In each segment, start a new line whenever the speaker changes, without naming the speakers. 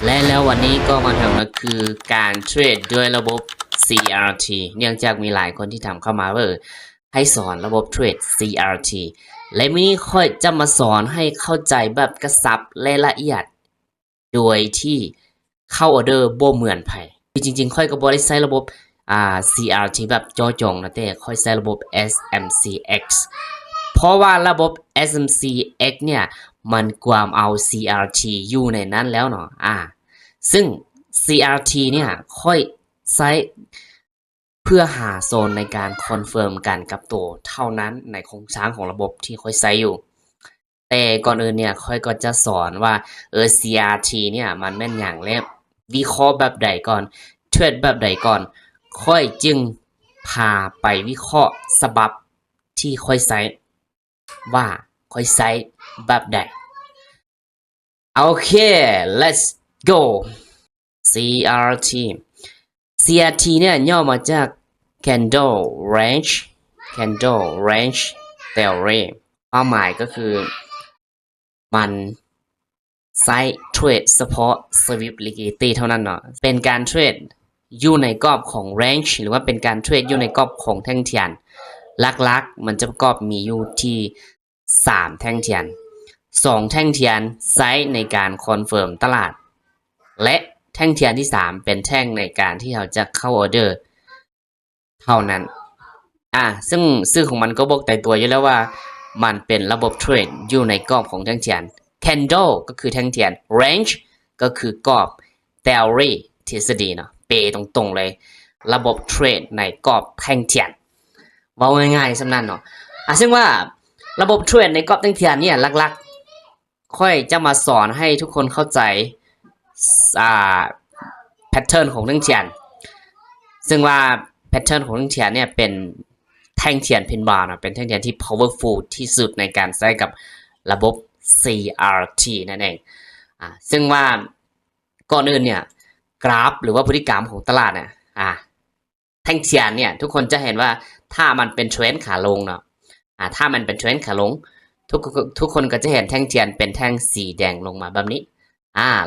แล้ววันนี้ก็มาถึงก็คือการเทรดด้วยระบบ CRT เนื่องจากมีหลายคนที่ถามเข้ามาว่าให้สอนระบบเทรด CRT และวันนี้ค่อยจะมาสอนให้เข้าใจแบบกระชับและละเอียดโดยที่เข้าออเดอร์บ่เหมือนไผจริงๆค่อยก็บ่ได้ใช้ระบบCRT แบบเจาะจงนะแต่ค่อยใช้ระบบ SMCX เพราะว่าระบบ SMCX เนี่ยมันกวามเอา CRT อยู่ในนั้นแล้วเนาะซึ่ง CRT เนี่ยค่อยใช้เพื่อหาโซนในการคอนเฟิร์มกันกับตัวเท่านั้นในโครงสร้างของระบบที่ค่อยใช้อยู่แต่ก่อนอื่นเนี่ยค่อยก็จะสอนว่าCRT เนี่ยมันแม่นอย่างและวิเคราะห์แบบใดก่อนเทรดแบบใดก่อนค่อยจึงพาไปวิเคราะห์ฉบับที่ค่อยใช้ว่าค่อยใช้แบบใดโอเค let's go CRT CRT เนี่ยย่อมาจาก Candle Range Theory ความหมายก็คือมันใช้เทรดเฉพาะ Sweep Liquidity เท่านั้นเนาะเป็นการเทรดอยู่ในกรอบของ Range หรือว่าเป็นการเทรดอยู่ในกรอบของแท่งเทียนลักๆมันจะประกอบมีอยู่ที่3แท่งเทียน2แท่งเทียนใช้ในการคอนเฟิร์มตลาดและแท่งเทียนที่3เป็นแท่งในการที่เราจะเข้าออเดอร์เท่านั้นซึ่งชื่อของมันก็บอกแต่ตัวอยู่แล้วว่ามันเป็นระบบเทรดอยู่ในกรอบของแท่งเทียน Candle ก็คือแท่งเทียน Range ก็คือกรอบ Theory ทฤษฎีเนาะเปตรงๆเลยระบบเทรดในกรอบแท่งเทียนว่าง่ายๆสำนันเนาะซึ่งว่าระบบเทรดในกรอบแท่งเทียนเนี่ยลักๆค่อยจะมาสอนให้ทุกคนเข้าใจแพทเทิร์นของแท่งเทียนซึ่งว่าแพทเทิร์นของแท่งเทียนเนี่ยเป็นแท่งเทียนเพนบาร์นะเป็นแท่งเทียนที่ powerful ที่สุดในการใช้กับระบบ CRT นั่นเองซึ่งว่าก่อนอื่นเนี่ยกราฟหรือว่าพฤติกรรมของตลาดเนี่ยแท่งเทียนเนี่ยทุกคนจะเห็นว่าถ้ามันเป็นเทรนด์ขาลงเนาะถ้ามันเป็นเทรนด์ขาลงทุกคนก็จะเห็นแท่งเทียนเป็นแท่งสีแดงลงมาแบบนี้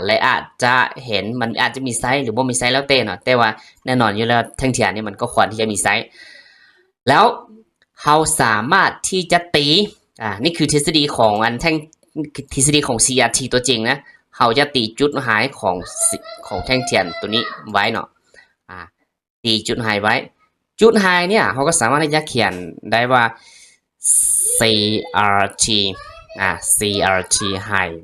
และอาจจะเห็นมันอาจจะมีไซส์หรือว่ามีไซส์แล้วเนาะแต่ว่าแน่นอนอยู่แล้วแท่งเทียนนี่มันก็ควรที่จะมีไซส์แล้วเราสามารถที่จะตีนี่คือทฤษฎีของแท่งทฤษฎีของ CRT ตัวจริงนะเราจะตีจุดหายของแท่งเทียนตัวนี้ไว้เนาะตีจุดหายไว้จุดหายเนี่ยเราก็สามารถที่จะเขียนได้ว่า CRT CRT high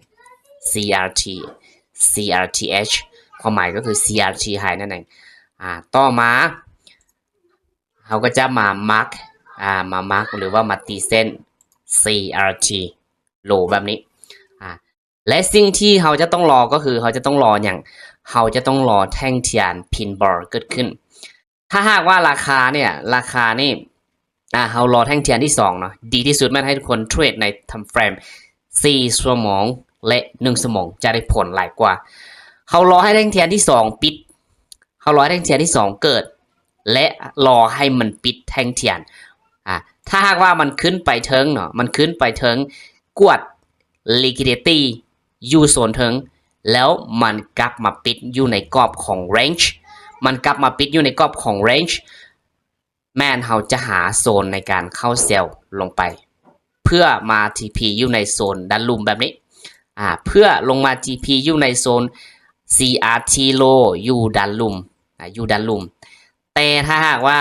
CRTH ความหมายก็คือ CRT high นั่นเองต่อมาเราก็จะมามาร์กหรือว่ามาตีเส้น CRT low แบบนี้และสิ่งที่เราจะต้องรอก็คือเราจะต้องรออย่างเราจะต้องรอแท่งเทียนพินบอร์เกิดขึ้นถ้าหากว่าราคานี่เรารอแท่งเทียนที่2เนาะดีที่สุดแม่ให้ทุกคนเทรดในทำเฟรม4ชั่วโมงและ1ชั่วโมงจะได้ผลหลายกว่าเรารอให้แท่งเทียนที่2ปิดเรารอให้แท่งเทียนที่2เกิดและรอให้มันปิดแท่งเทียนถ้าหากว่ามันขึ้นไปเทิงเนาะมันขึ้นไปเทิงกวด liquidity อยู่โซนเทิงแล้วมันกลับมาปิดอยู่ในกรอบของ range มันกลับมาปิดอยู่ในกรอบของ range แม่นเราจะหาโซนในการเข้าเซลล์ลงไปเพื่อมา TP อยู่ในโซนดันลุ่มแบบนี้เพื่อลงมา TP อยู่ในโซน CRT low อยู่ดันลุ่มแต่ถ้าหากว่า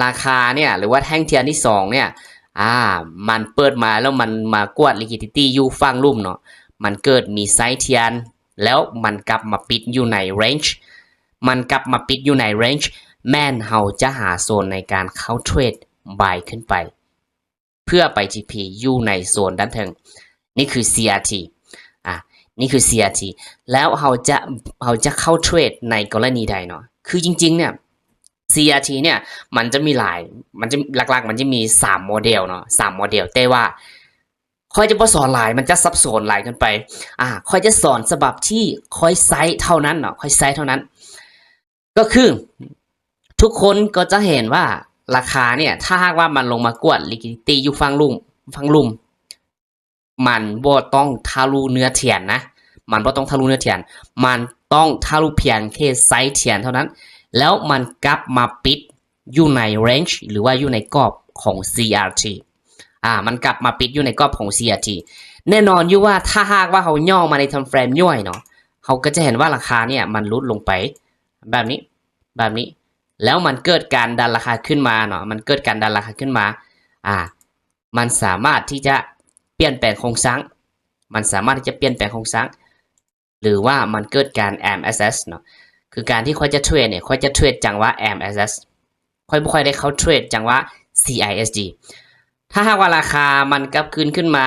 ราคาเนี่ยหรือว่าแท่งเทียนที่2เนี่ยมันเปิดมาแล้วมันมากวด liquidity อยู่ฝั่งลุ่มเนาะมันเกิดมีไซส์เทียนแล้วมันกลับมาปิดอยู่ใน range แม่นเราจะหาโซนในการเข้าเทรดบายขึ้นไปเพื่อไป TP อยู่ในโซนด้านเทิงนี่คือ CRT นี่คือ CRT แล้วเราจะเข้าเทรดในกรณีใดเนาะคือจริงๆเนี่ย CRT เนี่ยมันจะมีมันจะหลักๆมันจะมี3โมเดลเนาะ3โมเดลแต่ว่าค่อยจะบ่สอนหลายมันจะซับซ้อนหลายเกินไปค่อยจะสอนฉบับที่ค่อยไซส์เท่านั้นเนาะค่อยไซส์เท่านั้นก็คือทุกคนก็จะเห็นว่าราคาเนี่ยถ้าหากว่ามันลงมากวด liquidity อยู่ฝั่งลุ่มมันบ่ต้องทะลุเนื้อเทียนนะ มันบ่ต้องทะลุเนื้อเทียนมันต้องทะลุเพียงแค่ไซส์เทียนเท่านั้นแล้วมันกลับมาปิดอยู่ใน range หรือว่าอยู่ในกรอบของ CRT มันกลับมาปิดอยู่ในกรอบของ CRT แน่นอนอยู่ว่าถ้าหากว่าเขาย่อมาในทำเฟรมย่อยเนาะเขาก็จะเห็นว่าราคาเนี่ยมันลดลงไปแบบนี้แล้วมันเกิดการดันราคาขึ้นมาเนาะมันเกิดการดันราคาขึ้นมามันสามารถที่จะเปลี่ยนแปลงโครงสร้างมันสามารถที่จะเปลี่ยนแปลงโครงสร้างหรือว่ามันเกิดการ MSS เนาะคือการที่ค่อยจะเทรดเนี่ยค่อยจะเทรดจังหวะ MSS ค่อยไม่ค่อยได้เข้าเทรดจังหวะ CISG ถ้าหากว่าราคามันกลับคืนขึ้นมา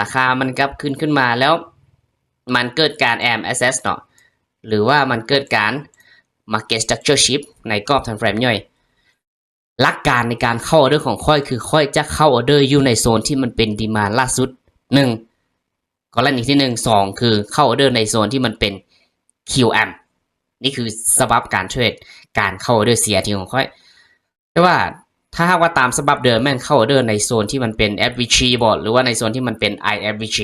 ราคามันกลับคืนขึ้นมาแล้วมันเกิดการ MSS เนาะหรือว่ามันเกิดการ Market Structure Shift ในกรอบ Time Frame ย่อยหลักการในการเข้าออเดอร์ของค่อยคือค่อยจะเข้าออเดอร์อยู่ในโซนที่มันเป็นดีมานด์ล่าสุด1กรณีที่2คือเข้าออเดอร์ในโซนที่มันเป็น QM นี่คือสบับการเทรดการเข้าออเดอร์ CRT ของค่อยแต่ว่าถ้าหากว่าตามสบับเดิมแม่นเข้าออเดอร์ในโซนที่มันเป็น FVG บอร์ดหรือว่าในโซนที่มันเป็น IFVG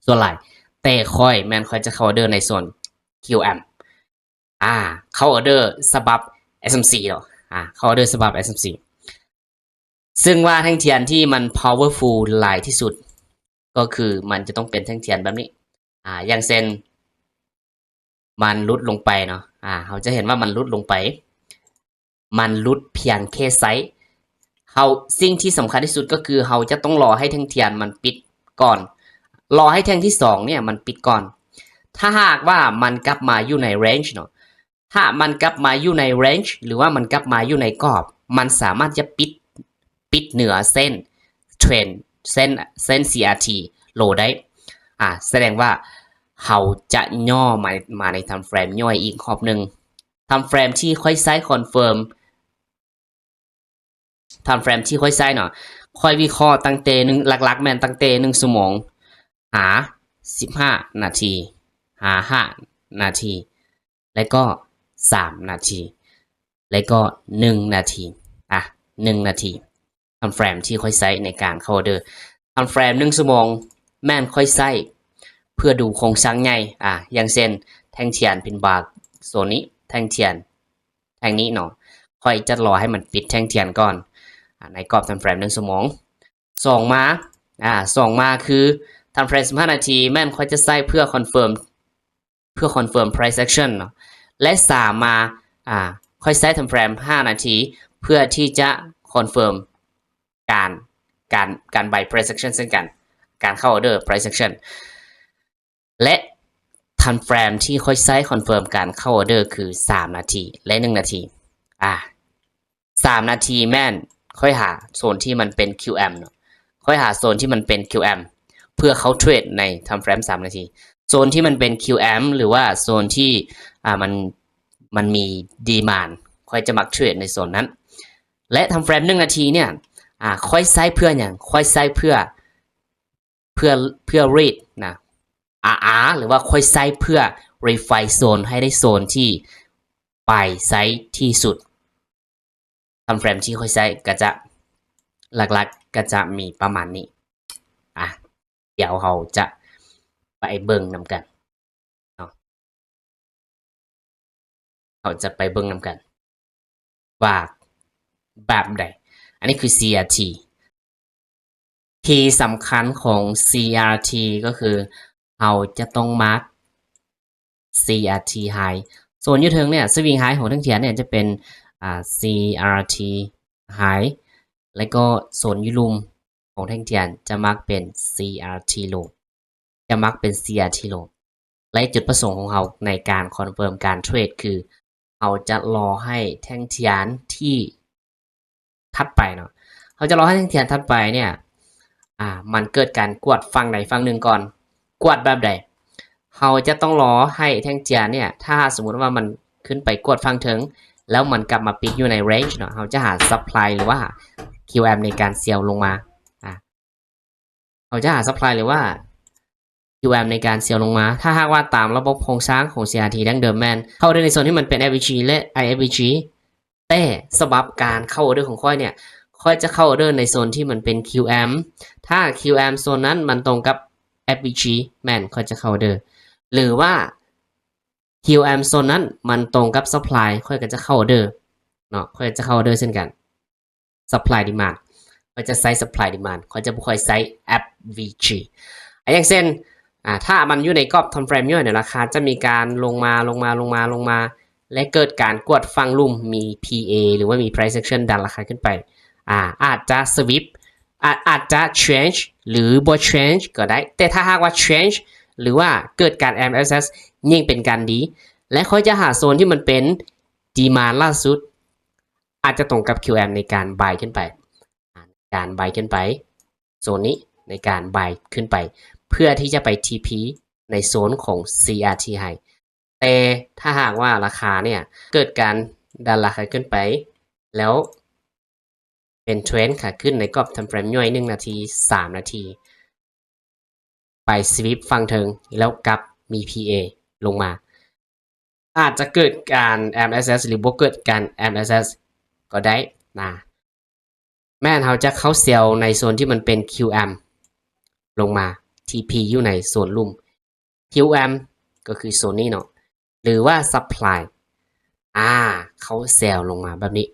ส่วนหลายแต่ค่อยแม่นค่อยจะเข้าออเดอร์ในโซน QM เข้าออเดอร์สบับ SMC เนาะเข้าออเดอร์สบับ SMC ซึ่งว่าแท่งเทียนที่มัน powerful หลายที่สุดก็คือมันจะต้องเป็นแท่งเทียนแบบนี้อย่างเช่นมันลุดลงไปเนาะเราจะเห็นว่ามันลุดลงไปมันลุดเพียงแค่ไซส์สิ่งที่สำคัญที่สุดก็คือเราจะต้องรอให้แท่งเทียนมันปิดก่อนรอให้แท่งที่2เนี่ยมันปิดก่อนถ้าหากว่ามันกลับมาอยู่ใน range เนาะถ้ามันกลับมาอยู่ใน range หรือว่ามันกลับมาอยู่ในกรอบมันสามารถจะปิดเหนือเส้นเทรนเส้น CRT โลได้แสดงว่าเขาจะย่อมาในทำเฟรมย่อยอีกรอบหนึ่งทำเฟรมที่ค่อยไซส์คอนเฟิร์มทำเฟรมที่ค่อยไซส์เนาะค่อยวิเคราะห์ตั้งแต่หลักๆแม่นตั้งแต่1ชั่วโมงหา15นาทีหา5นาทีแล้วก็3นาทีแล้วก็1นาที1นาทีทำเฟรมที่ค่อยไซส์ในการเข้าออเดอร์ทำเฟรม1ชั่วโมงแม่นค่อยไซส์เพื่อดูโครงสร้างใหญ่อย่างเช่นแท่งเทียนเป็นบาร์โซนนี้แท่งเทียนแท่งนี้เนาะค่อยจะรอให้มันปิดแท่งเทียนก่อนในกรอบทำเฟรม1ชั่วโมง2มาคือทำเฟรม15นาทีแม่นค่อยจะไซส์เพื่อคอนเฟิร์ม price action เนาะและ3มาค่อยไซส์ทำเฟรม5นาทีเพื่อที่จะคอนเฟิร์มการ buy price action เช่นกันการเข้าออเดอร์ price action และทันเฟรมที่ค่อยไซส์คอนเฟิร์มการเข้าออเดอร์คือ3นาทีและ1นาที3นาทีแม่นค่อยหาโซนที่มันเป็น QM เนาะค่อยหาโซนที่มันเป็น QM เพื่อเขาเทรดในทันเฟรม3นาทีโซนที่มันเป็น QM หรือว่าโซนที่มันมีดีมานด์ค่อยจะมักเทรดในโซนนั้นและทำเฟรม1นาทีเนี่ยค่อยไซส์เพื่ออย่างค่อยไซส์เพื่อ read นะหรือว่าค่อยไซส์เพื่อ refine โซนให้ได้โซนที่ปลายไซส์ที่สุดทำเฟรมที่ค่อยไซส์ก็จะหลักๆก็จะมีประมาณนี้เดี๋ยวเราจะไปเบิ่งนำกันเนาะเราจะไปเบิ่งนำกันว่าแบบใดอันนี้คือ CRT ที่สำคัญของ CRT ก็คือเราจะต้องมาร์ค CRT high โซนยูเทิงเนี่ยสวิงไฮของทั้งเทียนเนี่ยจะเป็นCRT high แล้วก็โซนยูลุมของทั้งเทียนจะมาร์คเป็น CRT low จะมาร์คเป็น CRT low และจุดประสงค์ของเราในการคอนเฟิร์มการเทรดคือเราจะรอให้แท่งเทียนที่ถัดไปเนาะเราจะรอให้แท่งเทียนถัดไปเนี่ยมันเกิดการกวดฝั่งใดฝั่งหนึ่งก่อนกวดแบบใดเราจะต้องรอให้แท่งเทียนเนี่ยถ้าสมมุติว่ามันขึ้นไปกวดฝั่งถึงแล้วมันกลับมาปิดอยู่ใน range เนาะเราจะหา supply หรือว่า QM ในการเซียวลงมาเราจะหา supply หรือว่า QM ในการเซียวลงมาถ้าหากว่าตามระบบโครงสร้างของ CRT ดั้งเดิมแม่นเข้าได้ในโซนที่มันเป็น FVG และ IFVG แต่สบับการเข้าออเดอร์ของค่อยเนี่ยค่อยจะเข้าออเดอร์ในโซนที่มันเป็น QM ถ้า QM โซนนั้นมันตรงกับ FVG แม่นค่อยจะเข้าออเดอร์ หรือว่า QM โซนนั้นมันตรงกับ supply ค่อยก็จะเข้าออเดอร์เนาะค่อยจะเข้าออเดอร์เช่นกัน supply demand ค่อยจะใช้ supply demand ค่อยจะบ่ค่อยใช้ FVG อย่างเช่นถ้ามันอยู่ในกรอบ time frame ย่อยเนี่ยราคาจะมีการลงมาและเกิดการกดฟังลุ่มมี PA หรือว่ามี price action ดันราคาขึ้นไปอาจจะ swip อาจจะ change หรือบ่ change ก็ได้แต่ถ้าหากว่า change หรือว่าเกิดการ MSS ยิ่งเป็นการดีและค่อยจะหาโซนที่มันเป็น demand ล่าสุดอาจจะตรงกับ QM ในการ buy ขึ้นไปการ buy ขึ้นไปโซนนี้ในการ buy ขึ้นไปเพื่อที่จะไป TP ในโซนของ CRT High แต่ถ้าหากว่าราคาเนี่ยเกิดการดันราคาขึ้นไปแล้วเป็นเทรนด์ขาขึ้นในกรอบ time frame ย่อย1นาที3นาทีไปสวิปฟังเทิงแล้วกลับมี PA ลงมาอาจจะเกิดการ MSS หรือบ่เกิดการ MSS ก็ได้นะแม้เราจะเข้าเซลล์ในโซนที่มันเป็น QM ลงมา TP อยู่ในโซนลุ่ม QM ก็คือโซนนี้เนาะหรือว่า supply เขาเซลล์ลงมาแบบนี้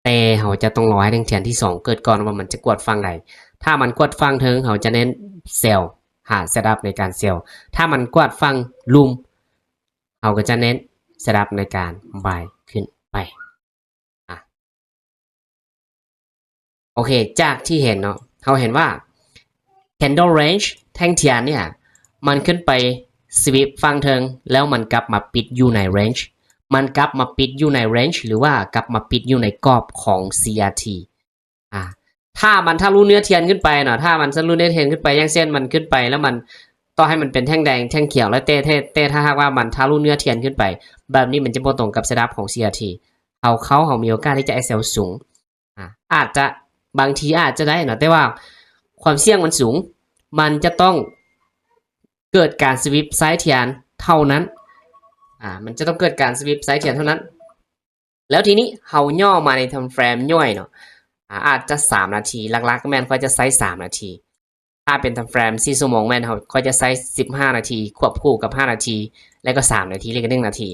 แต่เราจะต้องรอให้แท่งที่2เกิดก่อนว่ามันจะกดฟังใดถ้ามันกดฟังเทิงเราจะเน้นเซลล์หาเซตอัพในการเซลล์ถ้ามันกดฟังลุ่มเราก็จะเน้นเซตอัพในการ buy ขึ้นไปโอเคจากที่เห็นเนาะเราเห็นว่า candle range แท่งเทียนเนี่ยมันขึ้นไปสวิปฟังเทิงแล้วมันกลับมาปิดอยู่ใน range มันกลับมาปิดอยู่ใน range หรือว่ากลับมาปิดอยู่ในกรอบของ CRT ถ้ามันทะลุเนื้อเทียนขึ้นไปเนาะถ้ามันทะลุเนื้อเทียนขึ้นไปอย่างเช่นมันขึ้นไปแล้วมันต่อให้มันเป็นแท่งแดงแท่งเขียวแล้วเต้ถ้าหากว่ามันทะลุเนื้อเทียนขึ้นไปแบบนี้มันจะบ่ตรงกับเซตอัพของ CRT เขามีโอกาสที่จะ SL สูงอาจจะบางทีอาจจะได้เนาะแต่ว่าความเสี่ยงมันสูงมันจะต้องเกิดการสวิปไซด์เทียนเท่านั้นมันจะต้องเกิดการสวิปไซด์เทียนเท่านั้นแล้วทีนี้เฮาย่อมาในทำเฟรมย่อยเนาะอาจจะ3นาทีหลักๆแม่นก็จะไซส์3นาทีถ้าเป็นทำเฟรม4ชั่วโมงแม่นเฮาก็จะไซส์15นาทีควบคู่กับ5นาทีแล้วก็3นาทีแล้วก็1นาที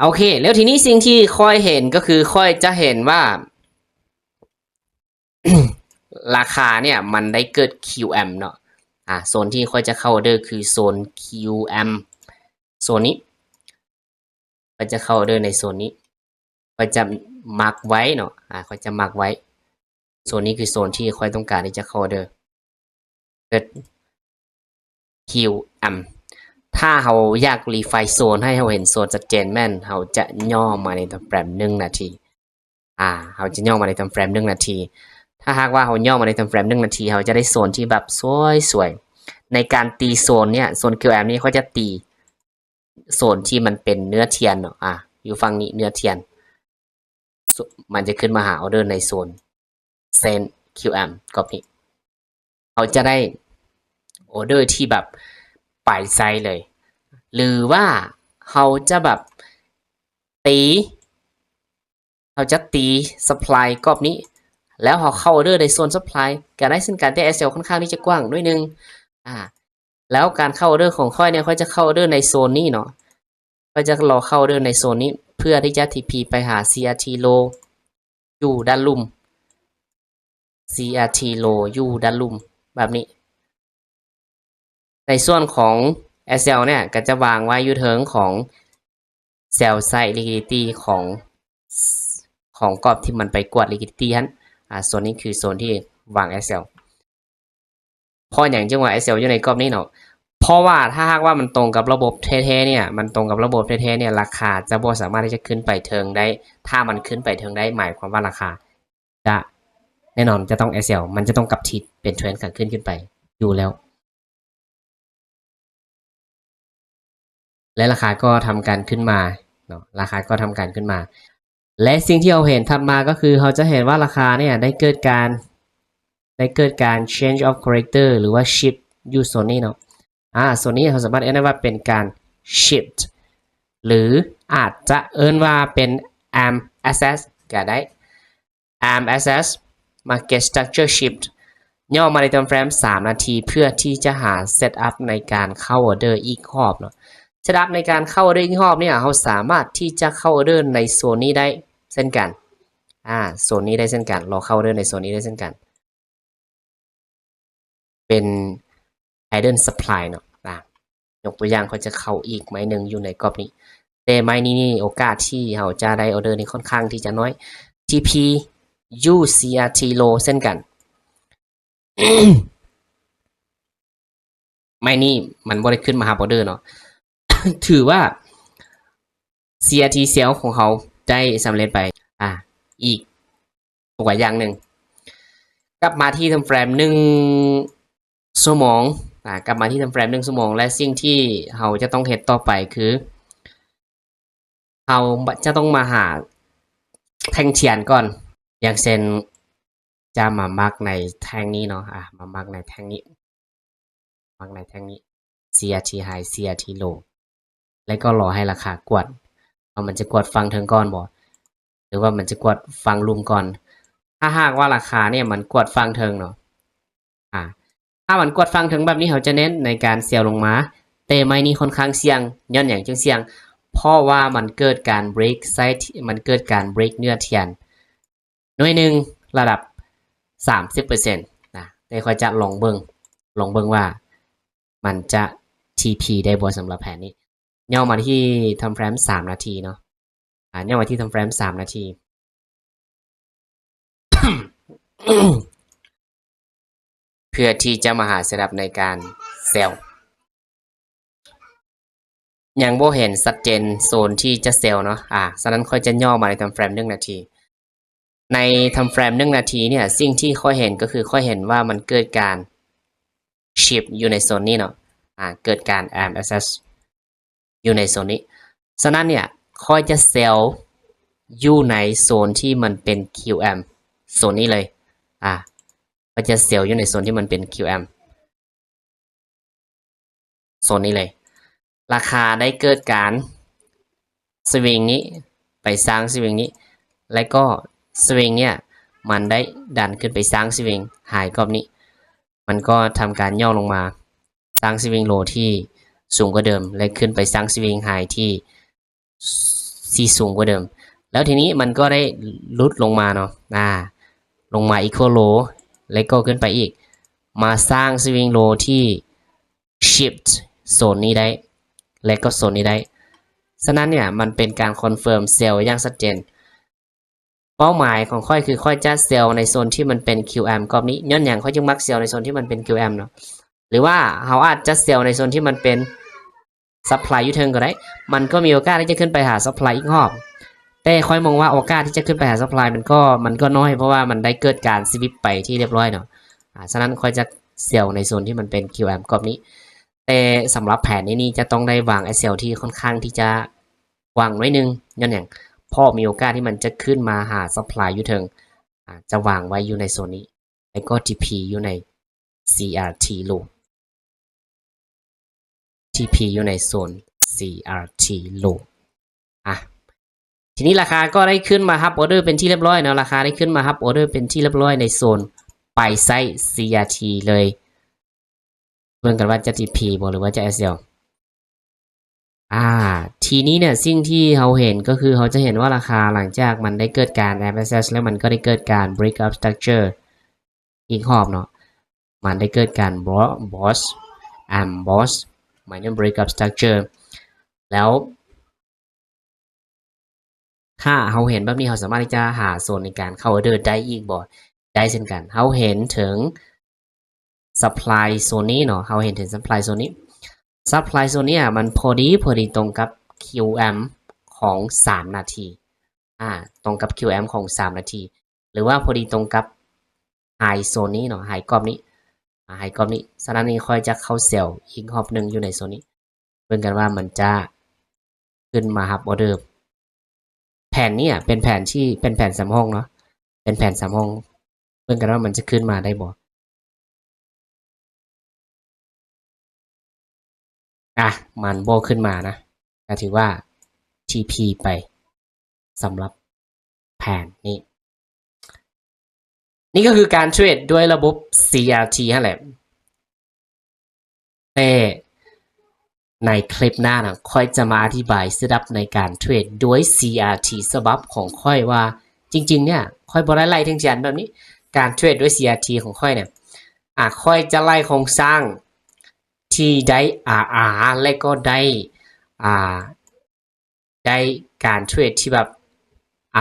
โอเคแล้วทีนี้สิ่งที่ค่อยเห็นก็คือค่อยจะเห็นว่า ราคาเนี่ยมันได้เกิด QM เนาะโซนที่ค่อยจะเข้าออเดอร์คือโซน QM โซนนี้ค่อยจะเข้าออเดอร์ในโซนนี้ค่อยจะมาร์กไว้เนาะค่อยจะมาร์กไว้โซนนี้คือโซนที่ค่อยต้องการที่จะเข้าออเดอร์เกิด QM ถ้าเราอยากรีไฟโซนให้เราเห็นโซนชัดเจนแม่นเราจะย่อมาในทำแฟรม1นาทีเราจะย่อมาในทำแฟรม1นาทีถ้าหากว่าเราย่อมาในทำเฟรม1นาทีเราจะได้โซนที่แบบสวยๆในการตีโซนเนี่ยโซน QM นี้เขาจะตีโซนที่มันเป็นเนื้อเทียนเนาะอยู่ฝั่งนี้เนื้อเทียนมันจะขึ้นมาหาออเดอร์ในโซนเซน QM ก็นี้เขาจะได้ออเดอร์ที่แบบปลายไซส์เลยหรือว่าเขาจะแบบเขาจะตี supply กรอบนี้แล้วเขาเข้าออเดอร์ในโซน supply ก็ได้ซึ่งการที่ SL ค่อนข้างที่จะกว้างด้วยนึงแล้วการเข้าออเดอร์ของค่อยเนี่ยค่อยจะเข้าออเดอร์ในโซนนี้เนาะค่อยจะรอเข้าออเดอร์ในโซนนี้เพื่อที่จะ TP ไปหา CRT low อยู่ด้านลุ่ม CRT low อยู่ด้านลุ่มแบบนี้ในส่วนของ SL เนี่ยก็จะวางไว้อยู่เทิงของ sell side liquidity ของกรอบที่มันไปกวด liquidity นั้นโซนนี้คือโซนที่วาง SL พออย่างจังหวะ SL อยู่ในกรอบนี้เนาะเพราะว่าถ้าหากว่ามันตรงกับระบบเทๆเนี่ยมันตรงกับระบบเทๆเนี่ยราคาจะบ่สามารถที่จะขึ้นไปเทิงได้ถ้ามันขึ้นไปเทิงได้หมายความว่าราคาจะแน่นอนจะต้อง SL มันจะต้องกลับทิศเป็นเทรนด์ขาขึ้นไปอยู่แล้วและราคาก็ทำการขึ้นมาเนาะราคาก็ทำการขึ้นมาและสิ่งที่เราเห็นถัดมาก็คือเราจะเห็นว่าราคาเนี่ยได้เกิดการ change of character หรือว่า shift อยู่โซนนี้เนาะโซนนี้เราสามารถเรียกได้ว่าเป็นการ shift หรืออาจจะเอิ้นว่าเป็น arm access ก็ได้ arm access market structure shift ย่อมาใน time frame 3 นาทีเพื่อที่จะหา setup ในการเข้าออเดอร์อีกรอบเนาะ setup ในการเข้าออเดอร์อีกรอบเนี่ยเราสามารถที่จะเข้าออเดอร์ในโซนนี้ได้เช่นกันโซนนี้ได้เช่นกันเราเข้าออเดอร์ในโซนนี้ได้เช่นกันเป็น hidden supply เนาะยกตัวอย่างเขาจะเข้าอีกไม้หนึ่งอยู่ในกรอบนี้แต่ไม้นี้นี่โอกาสที่เราจะได้ออเดอร์นี้ค่อนข้างที่จะน้อย TP U CRT low เช่นกัน ไม้นี้มันบ่ได้ขึ้นมาหาออเดอร์เนาะ ถือว่า CRT sell ของเขาได้สำเร็จไปอีกตัวอย่างหนึ่งกลับมาที่ทำเฟรม1 ชั่วโมงกลับมาที่ทำเฟรม1 ชั่วโมงและสิ่งที่เราจะต้องเฮ็ดต่อไปคือเราจะต้องมาหาแท่งเทียนก่อนอย่างเช่นจะมามาร์กในแท่งนี้เนาะมามาร์กในแท่งนี้มาร์กในแท่งนี้ CRT high CRT low แล้วก็รอให้ราคากดมันจะกดฟังถึงก่อนบ่หรือว่ามันจะกดฟังลุมก่อนถ้าหากว่าราคาเนี่ยมันกดฟังถึงเนาะถ้ามันกดฟังถึงแบบนี้เขาจะเน้นในการเซลลงมาแต่ไม้นี้ค่อนข้างเสี่ยงย้อนอย่างจึงเสี่ยงเพราะว่ามันเกิดการ break side มันเกิดการ break เนื้อเทียนหน่วยหนึ่งระดับ 30% นะแต่ค่อยจะลองเบิ่งว่ามันจะ TP ได้บ่สำหรับแผนนี้ย่อมาที่ทำเฟรม3 นาทีเนาะย่อมาที่ทำเฟรม3 นาที เพื่อที่จะมาหาเซตอัพในการเซลล์ยังบ่เห็นชัดเจนโซนที่จะเซลล์เนาะฉะนั้นค่อยจะย่อมาในทำเฟรม1 นาทีในทำเฟรม1 นาทีเนี่ยสิ่งที่ค่อยเห็นก็คือค่อยเห็นว่ามันเกิดการชิปอยู่ในโซนนี้เนาะเกิดการ AM access อยู่ในโซนนี้ฉะนั้นเนี่ยค่อยจะเซลล์อยู่ในโซนที่มันเป็น QM โซนนี้เลยก็จะเซลล์อยู่ในโซนที่มันเป็น QM โซนนี้เลยราคาได้เกิดการสวิงนี้ไปสร้างสวิงนี้และก็สวิงเนี่ยมันได้ดันขึ้นไปสร้างสวิงหายกรอบนี้มันก็ทำการย่อลงมาสร้างสวิงโลที่สูงกว่าเดิมและขึ้นไปสร้างสวิงไฮที่สูงกว่าเดิมแล้วทีนี้มันก็ได้ลุดลงมาเนาะลงมาอีกโคโลแล้วก็ขึ้นไปอีกมาสร้างสวิงโลที่ shift โซนนี้ได้และก็โซนนี้ได้ฉะนั้นเนี่ยมันเป็นการคอนเฟิร์มเซลล์อย่างชัดเจนเป้าหมายของค่อยคือค่อยจะเซลล์ในโซนที่มันเป็น QM กรอบนี้ย้อนอย่างค่อยจึงมักเซลล์ในโซนที่มันเป็น QM เนาะหรือว่าเขาอาจจะเซลล์ในโซนที่มันเป็น supply อยู่เทิงก็ได้มันก็มีโอกาสที่จะขึ้นไปหา supply อีกรอบแต่ค่อยมองว่าโอกาสที่จะขึ้นไปหา supply มันก็น้อยเพราะว่ามันได้เกิดการสวิปไปที่เรียบร้อยเนาะฉะนั้นค่อยจะเซลล์ในโซนที่มันเป็น QM กรอบนี้แต่สำหรับแผนนี้จะต้องได้วาง SL ที่ค่อนข้างที่จะวางไว้นึงย้อนอย่างพอมีโอกาสที่มันจะขึ้นมาหา supply อยู่เทิงจะวางไว้อยู่ในโซนนี้แล้วก็ TP อยู่ใน CRT low TP อยู่ในโซน CRT low ทีนี้ราคาก็ได้ขึ้นมาฮับออเดอร์เป็นที่เรียบร้อยนะราคาได้ขึ้นมาฮับออเดอร์เป็นที่เรียบร้อยในโซนไปไซส์ CRT เลยเพื่อนกันว่าจะ TP บ่หรือว่าจะ SL ทีนี้เนี่ยสิ่งที่เราเห็นก็คือเราจะเห็นว่าราคาหลังจากมันได้เกิดการ access แล้วมันก็ได้เกิดการ break up structure อีกรอบเนาะมันได้เกิดการ bossหมายถึง break up structure แล้วถ้าเราเห็นแบบนี้เราสามารถที่จะหาโซนในการเข้าออเดอร์ได้อีกบ่ได้เช่นกันเราเห็นถึง supply โซนนี้เนาะเราเห็นถึง supply โซนนี้ supply โซนนี้มันพอดีตรงกับ QM ของ 3 นาทีตรงกับ QM ของ 3 นาทีหรือว่าพอดีตรงกับ high โซนนี้เนาะ high กรอบนี้high กรอบนี้ฉะนั้นนี่ค่อยจะเข้าเซลล์อีกรอบนึงอยู่ในโซนนี้เพื่อนกันว่ามันจะขึ้นมารับออเดอร์แผนนี้เป็นแผนที่เป็นแผน3 ห้องเนาะเป็นแผน3 ห้องเพื่อนกันว่ามันจะขึ้นมาได้บ่มันโบขึ้นมานะก็ถือว่า TP ไปสำหรับแผนนี้ นี่ก็คือการเทรดด้วยระบบ CRT นั่นแหละแต่ในคลิปหน้านะค่อยจะมาอธิบายsetupในการเทรดด้วย CRT ฉบับของค่อยว่าจริงๆเนี่ยค่อยบ่ได้ไล่ทั้งจานแบบนี้การเทรดด้วย CRT ของค่อยเนี่ยค่อยจะไล่โครงสร้างที่ได้ RR และก็ได้ได้การเทรดที่แบบ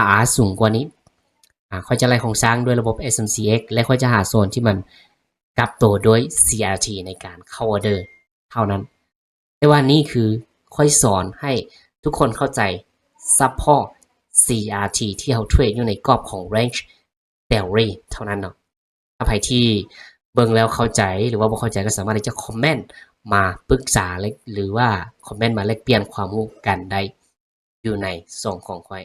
RR สูงกว่านี้ค่อยจะไล่โครงสร้างด้วยระบบ SMCX และค่อยจะหาโซนที่มันกลับตัวด้วย CRT ในการเข้าออเดอร์เท่านั้นแต่ว่านี่คือค่อยสอนให้ทุกคนเข้าใจ support CRT ที่เขาเทรดอยู่ในกรอบของ range theory เท่านั้นเนาะถ้าใครที่เบิ่งแล้วเข้าใจหรือว่าบ่เข้าใจก็สามารถที่จะคอมเมนต์มาปรึกษาหรือว่าคอมเมนต์มาแลกเปลี่ยนความรู้กันได้อยู่ในส่งของค่อย